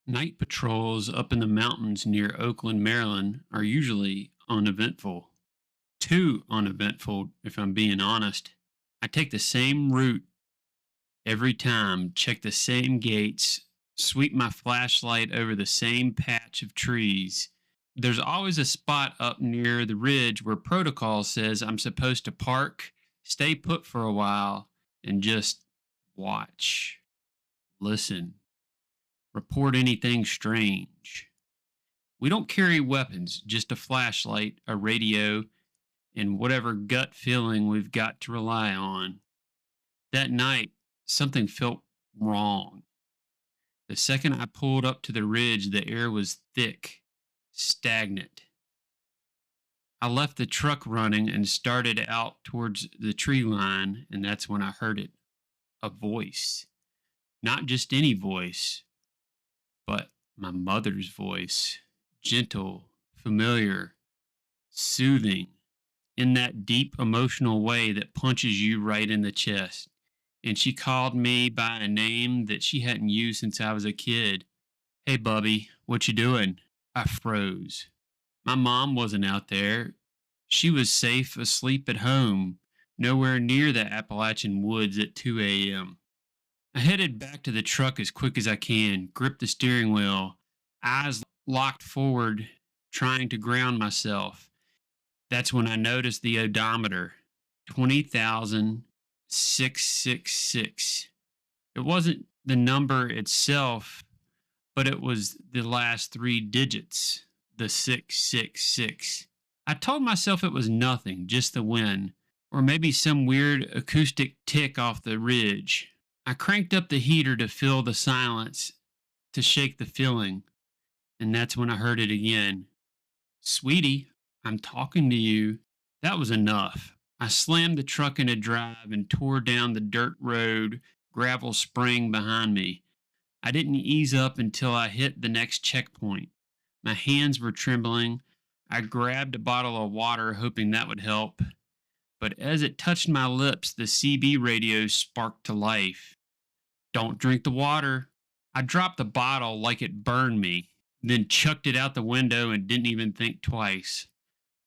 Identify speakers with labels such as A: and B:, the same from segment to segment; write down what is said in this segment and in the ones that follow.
A: Night patrols up in the mountains near Oakland, Maryland are usually uneventful. Too uneventful, if I'm being honest. I take the same route every time, check the same gates, sweep my flashlight over the same patch of trees. There's always a spot up near the ridge where protocol says I'm supposed to park, stay put for a while, and just watch, listen, report anything strange. We don't carry weapons, just a flashlight, a radio, and whatever gut feeling we've got to rely on. That night, something felt wrong. The second I pulled up to the ridge, the air was thick, stagnant. I left the truck running and started out towards the tree line, and that's when I heard it, a voice. Not just any voice, but my mother's voice. Gentle, familiar, soothing, in that deep emotional way that punches you right in the chest. And she called me by a name that she hadn't used since I was a kid. Hey, Bubby, what you doing? I froze. My mom wasn't out there. She was safe asleep at home, nowhere near the Appalachian woods at 2 a.m. I headed back to the truck as quick as I can, gripped the steering wheel, eyes locked forward, trying to ground myself. That's when I noticed the odometer, 20,666. It wasn't the number itself, but it was the last three digits, the 666. I told myself it was nothing, just the wind, or maybe some weird acoustic tick off the ridge. I cranked up the heater to fill the silence, to shake the feeling, and that's when I heard it again. Sweetie, I'm talking to you. That was enough. I slammed the truck into drive and tore down the dirt road, gravel spring behind me. I didn't ease up until I hit the next checkpoint. My hands were trembling. I grabbed a bottle of water, hoping that would help. But as it touched my lips, the CB radio sparked to life. Don't drink the water. I dropped the bottle like it burned me, then chucked it out the window and didn't even think twice.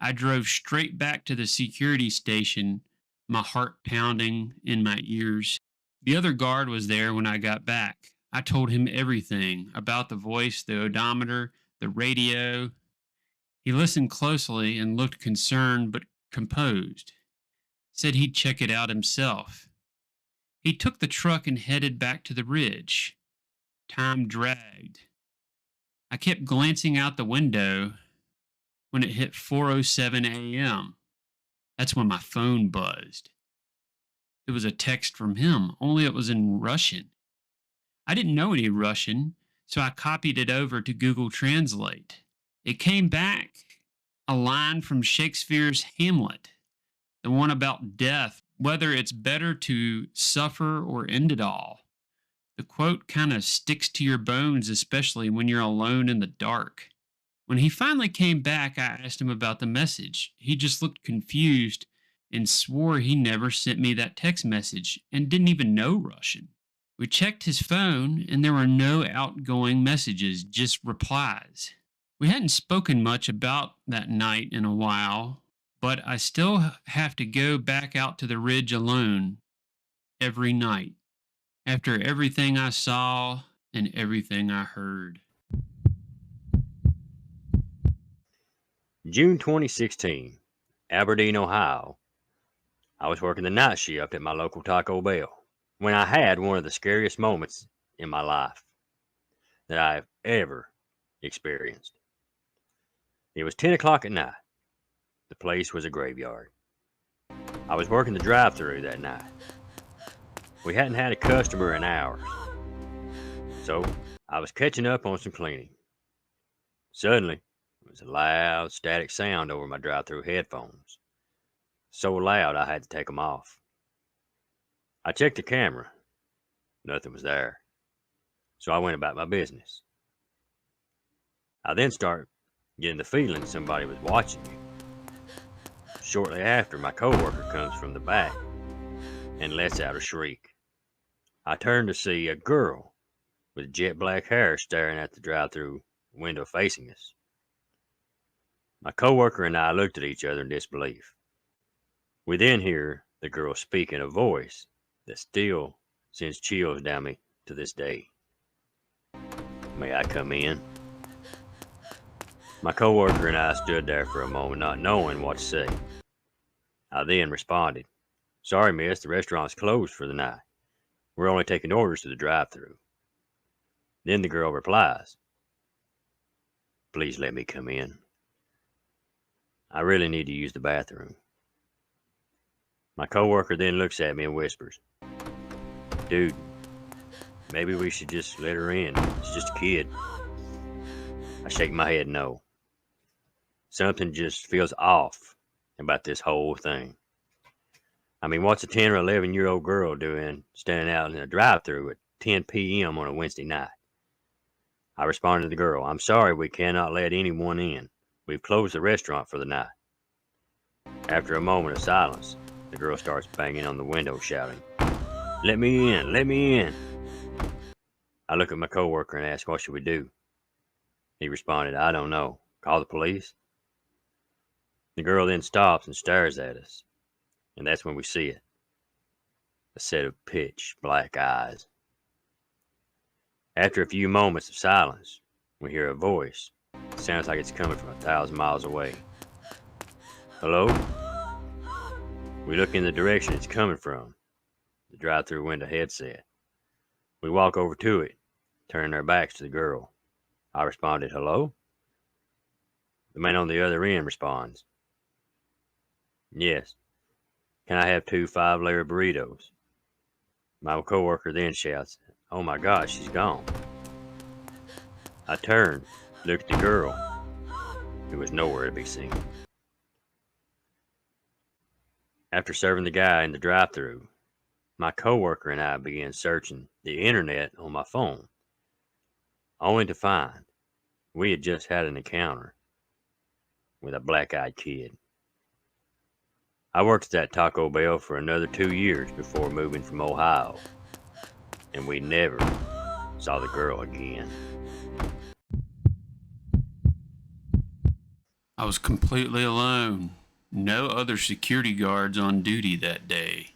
A: I drove straight back to the security station, my heart pounding in my ears. The other guard was there when I got back. I told him everything about the voice, the odometer, the radio. He listened closely and looked concerned but composed. Said he'd check it out himself. He took the truck and headed back to the ridge. Time dragged. I kept glancing out the window when it hit 4:07 a.m. That's when my phone buzzed. It was a text from him, only it was in Russian. I didn't know any Russian, so I copied it over to Google Translate. It came back a line from Shakespeare's Hamlet, the one about death, whether it's better to suffer or end it all. The quote kind of sticks to your bones, especially when you're alone in the dark. When he finally came back, I asked him about the message. He just looked confused and swore he never sent me that text message and didn't even know Russian. We checked his phone and there were no outgoing messages, just replies. We hadn't spoken much about that night in a while, but I still have to go back out to the ridge alone every night after everything I saw and everything I heard.
B: June 2016, Aberdeen, Ohio. I was working the night shift at my local Taco Bell when I had one of the scariest moments in my life that I've ever experienced. It was 10 o'clock at night. The place was a graveyard. I was working the drive-thru that night. We hadn't had a customer in hours, so I was catching up on some cleaning. Suddenly, there was a loud, static sound over my drive-thru headphones. So loud I had to take them off. I checked the camera. Nothing was there. So I went about my business. I then started getting the feeling somebody was watching me. Shortly after, my coworker comes from the back and lets out a shriek. I turned to see a girl with jet black hair staring at the drive-through window facing us. My coworker and I looked at each other in disbelief. We then hear the girl speak in a voice that still sends chills down me to this day. "May I come in?" My coworker and I stood there for a moment, not knowing what to say. I then responded, "Sorry, miss, the restaurant's closed for the night. We're only taking orders to the drive-thru." Then the girl replies, "Please let me come in. I really need to use the bathroom." My coworker then looks at me and whispers, "Dude, maybe we should just let her in. It's just a kid." I shake my head no. Something just feels off about this whole thing. I mean, what's a 10 or 11-year-old girl doing standing out in a drive-thru at 10 p.m. on a Wednesday night? I responded to the girl, "I'm sorry, we cannot let anyone in. We've closed the restaurant for the night." After a moment of silence, the girl starts banging on the window, shouting, "Let me in, let me in." I look at my coworker and ask, "What should we do?" He responded, "I don't know. Call the police?" The girl then stops and stares at us, and that's when we see it. A set of pitch black eyes. After a few moments of silence, we hear a voice. It sounds like it's coming from 1,000 miles away. "Hello?" We look in the direction it's coming from, the drive-thru window headset. We walk over to it, turning our backs to the girl. I responded, "Hello?" The man on the other end responds, "Yes. Can I have 2 5-layer burritos?" My coworker then shouts, "Oh my God, she's gone." I turn, look at the girl, who was nowhere to be seen. After serving the guy in the drive-thru, my coworker and I began searching the internet on my phone, only to find we had just had an encounter with a black-eyed kid. I worked at that Taco Bell for another 2 years before moving from Ohio, and we never saw the girl again.
A: I was completely alone. No other security guards on duty that day.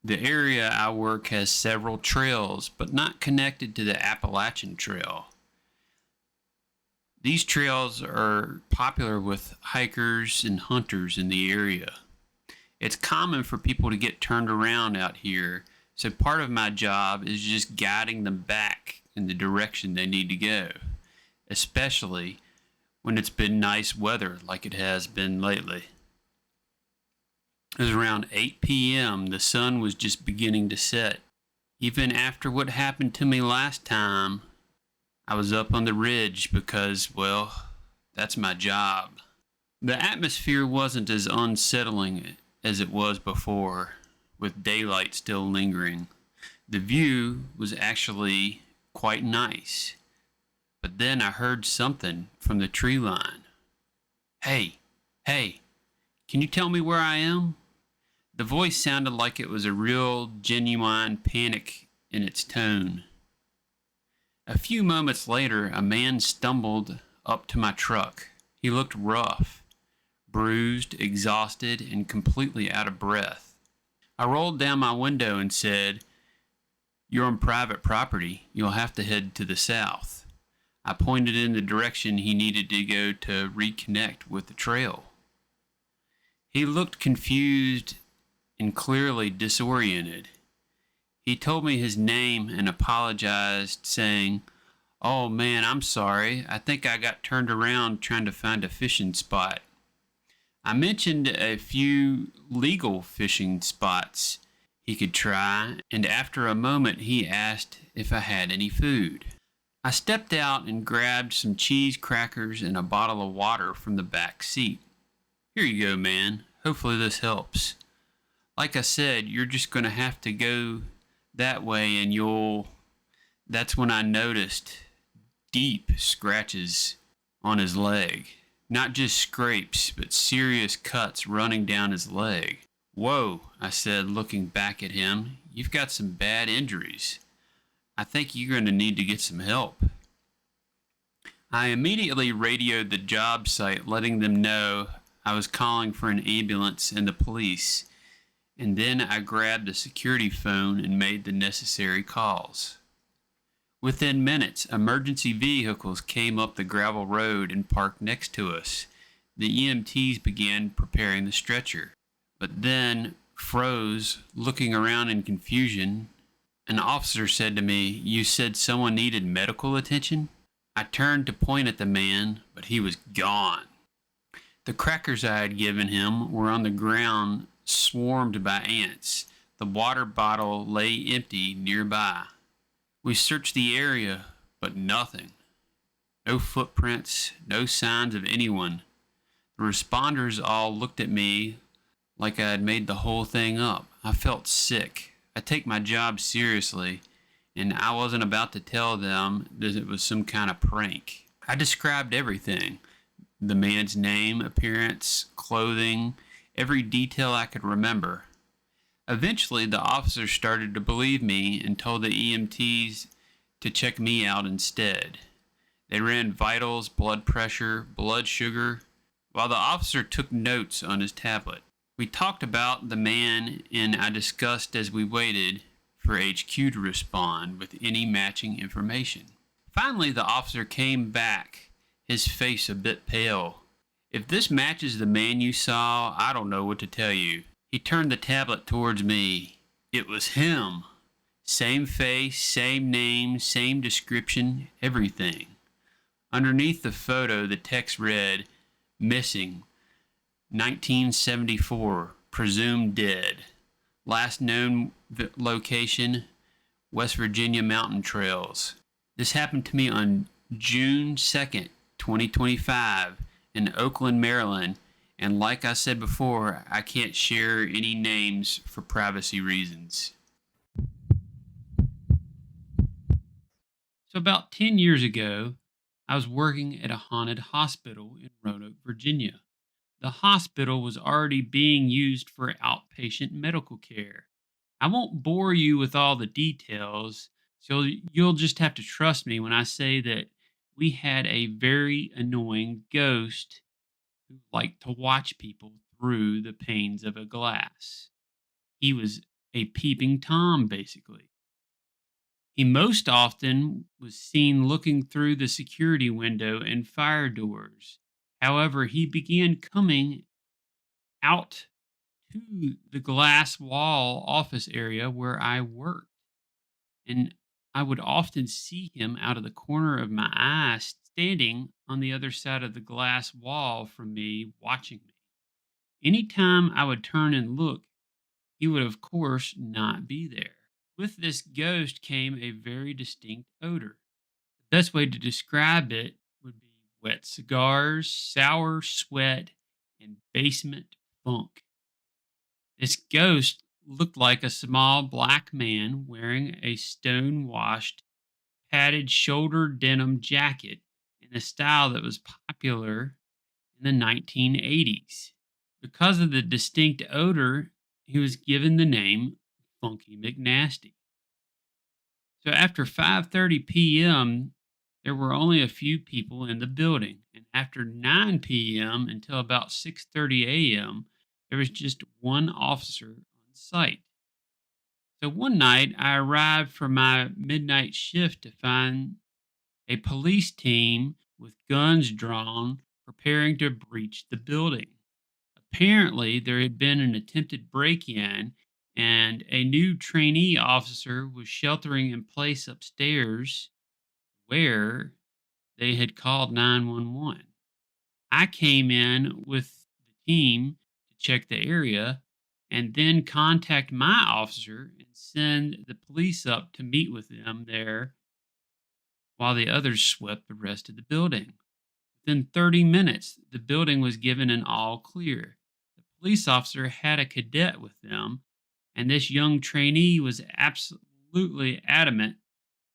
A: The area I work has several trails, but not connected to the Appalachian Trail. These trails are popular with hikers and hunters in the area. It's common for people to get turned around out here, so part of my job is just guiding them back in the direction they need to go, especially when it's been nice weather like it has been lately. It was around 8 p.m. The sun was just beginning to set. Even after what happened to me last time, I was up on the ridge because, well, that's my job. The atmosphere wasn't as unsettling as it was before, with daylight still lingering. The view was actually quite nice. But then I heard something from the tree line. Hey, can you tell me where I am?" The voice sounded like it was a real, genuine panic in its tone. A few moments later, a man stumbled up to my truck. He looked rough, bruised, exhausted, and completely out of breath. I rolled down my window and said, "You're on private property. You'll have to head to the south." I pointed in the direction he needed to go to reconnect with the trail. He looked confused and clearly disoriented. He told me his name and apologized, saying, "Oh man, I'm sorry. I think I got turned around trying to find a fishing spot." I mentioned a few legal fishing spots he could try, and after a moment he asked if I had any food. I stepped out and grabbed some cheese, crackers, and a bottle of water from the back seat. "Here you go, man. Hopefully this helps. Like I said, you're just going to have to go that way and That's when I noticed deep scratches on his leg. Not just scrapes, but serious cuts running down his leg. "Whoa," I said, looking back at him. "You've got some bad injuries." I think you're going to need to get some help. I immediately radioed the job site, letting them know I was calling for an ambulance and the police, and then I grabbed a security phone and made the necessary calls. Within minutes, emergency vehicles came up the gravel road and parked next to us. The EMTs began preparing the stretcher, but then froze, looking around in confusion. An officer said to me, "You said someone needed medical attention?" I turned to point at the man, but he was gone. The crackers I had given him were on the ground, swarmed by ants. The water bottle lay empty nearby. We searched the area, but nothing. No footprints, no signs of anyone. The responders all looked at me like I had made the whole thing up. I felt sick. I take my job seriously, and I wasn't about to tell them that it was some kind of prank. I described everything: the man's name, appearance, clothing, every detail I could remember. Eventually, the officers started to believe me and told the EMTs to check me out instead. They ran vitals, blood pressure, blood sugar, while the officer took notes on his tablet. We talked about the man, and I discussed as we waited for HQ to respond with any matching information. Finally, the officer came back, his face a bit pale. "If this matches the man you saw, I don't know what to tell you." He turned the tablet towards me. It was him. Same face, same name, same description, everything. Underneath the photo, the text read, "Missing, 1974, presumed dead. Last known location, West Virginia mountain trails." This happened to me on June 2nd, 2025, in Oakland, Maryland. And like I said before, I can't share any names for privacy reasons. So about 10 years ago, I was working at a haunted hospital in Roanoke, Virginia. The hospital was already being used for outpatient medical care. I won't bore you with all the details, so you'll just have to trust me when I say that we had a very annoying ghost who liked to watch people through the panes of a glass. He was a peeping Tom, basically. He most often was seen looking through the security window and fire doors. However, he began coming out to the glass wall office area where I worked, and I would often see him out of the corner of my eye standing on the other side of the glass wall from me, watching me. Anytime I would turn and look, he would, of course, not be there. With this ghost came a very distinct odor. The best way to describe it would be wet cigars, sour sweat, and basement funk. This ghost looked like a small black man wearing a stone washed, padded shoulder denim jacket in a style that was popular in the 1980s. Because of the distinct odor, he was given the name Funky McNasty. So after 5:30 p.m., there were only a few people in the building, and after 9 p.m. until about 6:30 a.m., there was just one officer on site. So one night, I arrived for my midnight shift to find a police team with guns drawn, preparing to breach the building. Apparently, there had been an attempted break in, and a new trainee officer was sheltering in place upstairs where they had called 911. I came in with the team to check the area and then contact my officer and send the police up to meet with them there while the others swept the rest of the building. Within 30 minutes, the building was given an all clear. The police officer had a cadet with them, and this young trainee was absolutely adamant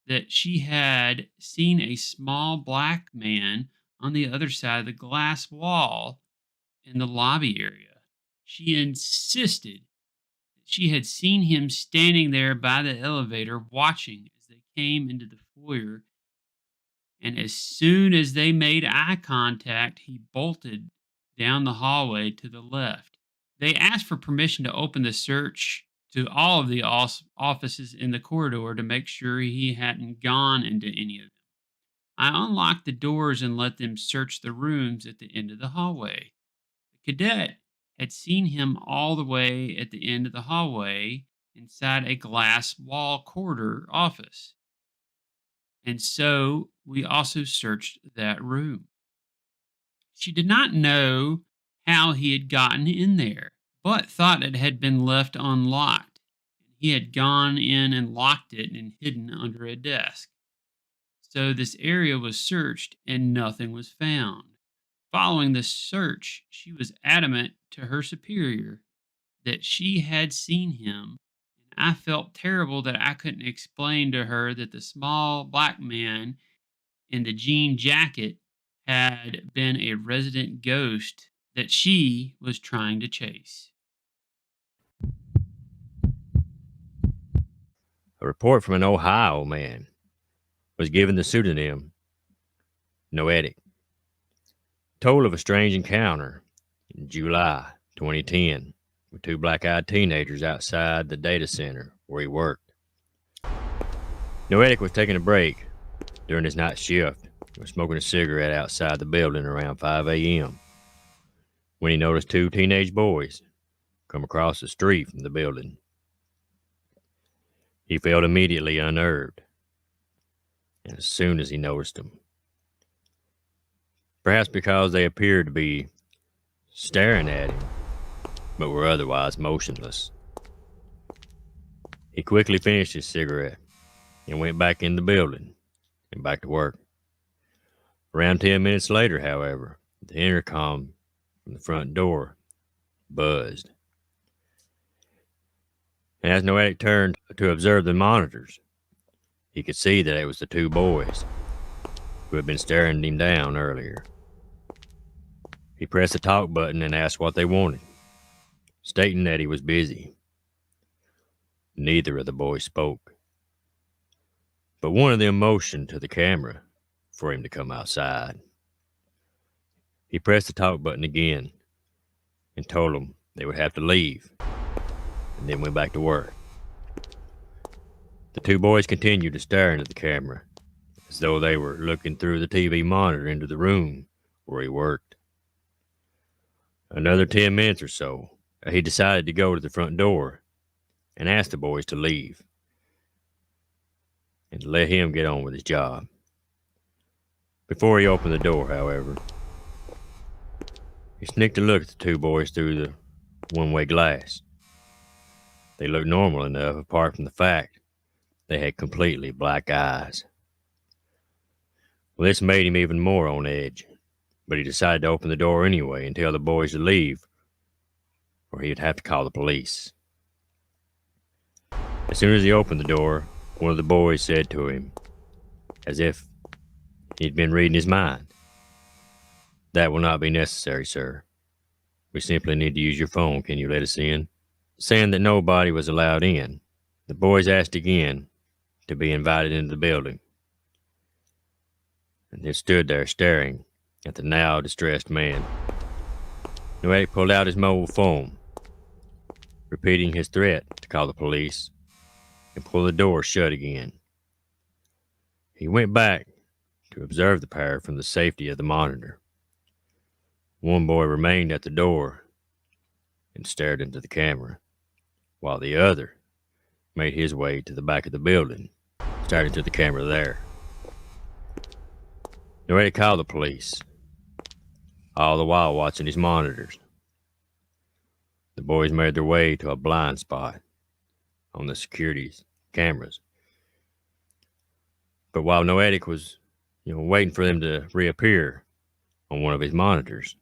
A: that she had seen a small black man on the other side of the glass wall in the lobby area. She insisted that she had seen him standing there by the elevator watching as they came into the foyer, and as soon as they made eye contact, he bolted down the hallway to the left. They asked for permission to open the search to all of the offices in the corridor to make sure he hadn't gone into any of them. I unlocked the doors and let them search the rooms at the end of the hallway. The cadet had seen him all the way at the end of the hallway inside a glass wall corridor office. And so we also searched that room. She did not know how he had gotten in there, but thought it had been left unlocked. He had gone in and locked it and hidden under a desk. So this area was searched and nothing was found. Following the search, she was adamant to her superior that she had seen him, and I felt terrible that I couldn't explain to her that the small black man in the jean jacket had been a resident ghost that she was trying to chase.
B: A report from an Ohio man was given the pseudonym Noetic, told of a strange encounter in July 2010 with two black-eyed teenagers outside the data center where he worked. Noetic was taking a break during his night shift and was smoking a cigarette outside the building around 5 a.m. when he noticed two teenage boys come across the street from the building. He felt immediately unnerved, and as soon as he noticed them, perhaps because they appeared to be staring at him, but were otherwise motionless, he quickly finished his cigarette and went back in the building and back to work. Around 10 minutes later, however, the intercom from the front door buzzed. And as Noetic turned to observe the monitors, he could see that it was the two boys who had been staring him down earlier. He pressed the talk button and asked what they wanted, stating that he was busy. Neither of the boys spoke, but one of them motioned to the camera for him to come outside. He pressed the talk button again and told them they would have to leave, and then went back to work. The two boys continued to stare into the camera as though they were looking through the TV monitor into the room where he worked. Another 10 minutes or so, he decided to go to the front door and ask the boys to leave and to let him get on with his job. Before he opened the door, however, he sneaked a look at the two boys through the one-way glass. They looked normal enough, apart from the fact they had completely black eyes. Well, this made him even more on edge, but he decided to open the door anyway and tell the boys to leave, or he'd have to call the police. As soon as he opened the door, one of the boys said to him, as if he'd been reading his mind, "That will not be necessary, sir. We simply need to use your phone. Can you let us in?" Saying that nobody was allowed in, the boys asked again to be invited into the building, and they stood there staring at the now distressed man. Noetic pulled out his mobile phone, repeating his threat to call the police and pull the door shut again. He went back to observe the pair from the safety of the monitor. One boy remained at the door and stared into the camera, while the other made his way to the back of the building, staring into the camera there. Noetic called the police, all the while watching his monitors. The boys made their way to a blind spot on the security cameras. But while Noetic was, waiting for them to reappear on one of his monitors,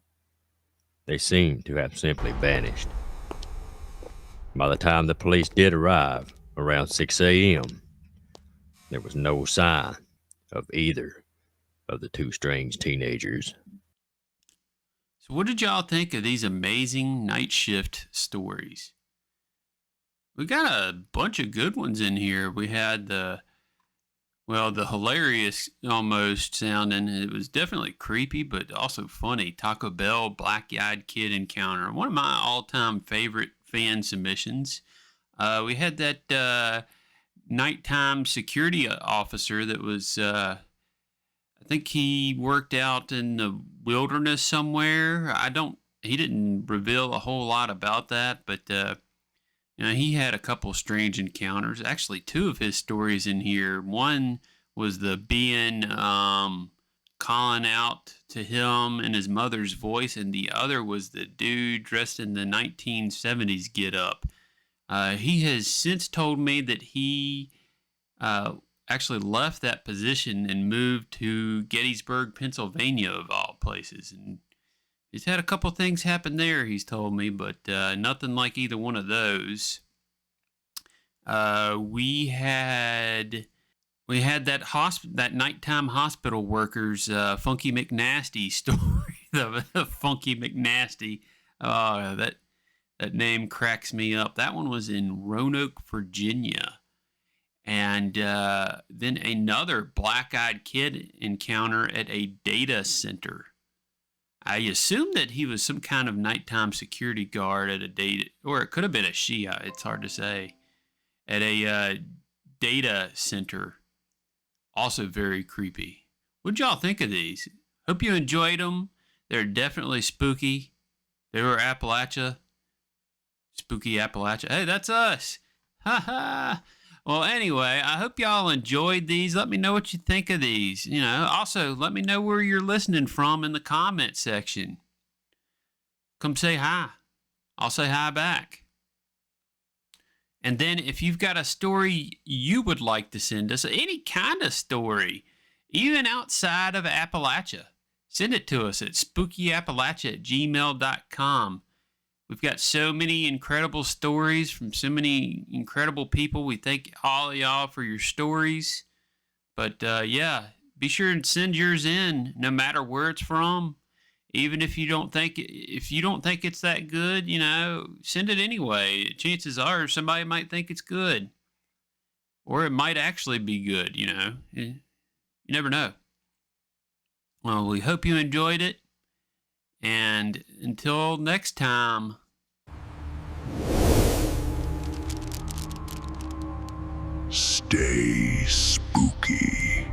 B: they seemed to have simply vanished. By the time the police did arrive, around 6 a.m., there was no sign of either of the two strange teenagers.
A: So, what did y'all think of these amazing night shift stories? We got a bunch of good ones in here. We had the Well, the hilarious almost sounding, it was definitely creepy, but also funny. Taco Bell black-eyed kid encounter. One of my all-time favorite fan submissions. We had that nighttime security officer that was, I think he worked out in the wilderness somewhere. He didn't reveal a whole lot about that, but he had a couple strange encounters. Actually, two of his stories in here. One was the being calling out to him in his mother's voice, and the other was the dude dressed in the 1970s get up. He has since told me that he actually left that position and moved to Gettysburg, Pennsylvania, of all places. And he's had a couple things happen there, he's told me, but nothing like either one of those. We had that nighttime hospital workers Funky McNasty story. the Funky McNasty. Oh, that name cracks me up. That one was in Roanoke, Virginia. And then another black-eyed kid encounter at a data center. I assume that he was some kind of nighttime security guard at a data, or it could have been a she. It's hard to say. At a data center. Also very creepy. What'd y'all think of these? Hope you enjoyed them. They're definitely spooky. They were Appalachia. Spooky Appalachia. Hey, that's us. Ha ha. Well, anyway, I hope y'all enjoyed these. Let me know what you think of these. Also, let me know where you're listening from in the comment section. Come say hi. I'll say hi back. And then if you've got a story you would like to send us, any kind of story, even outside of Appalachia, send it to us at spookyappalachia@gmail.com. We've got so many incredible stories from so many incredible people. We thank all of y'all for your stories. But be sure and send yours in, no matter where it's from. Even if you don't think it's that good, send it anyway. Chances are somebody might think it's good, or it might actually be good. You never know. Well, we hope you enjoyed it, and until next time.
C: Stay spooky.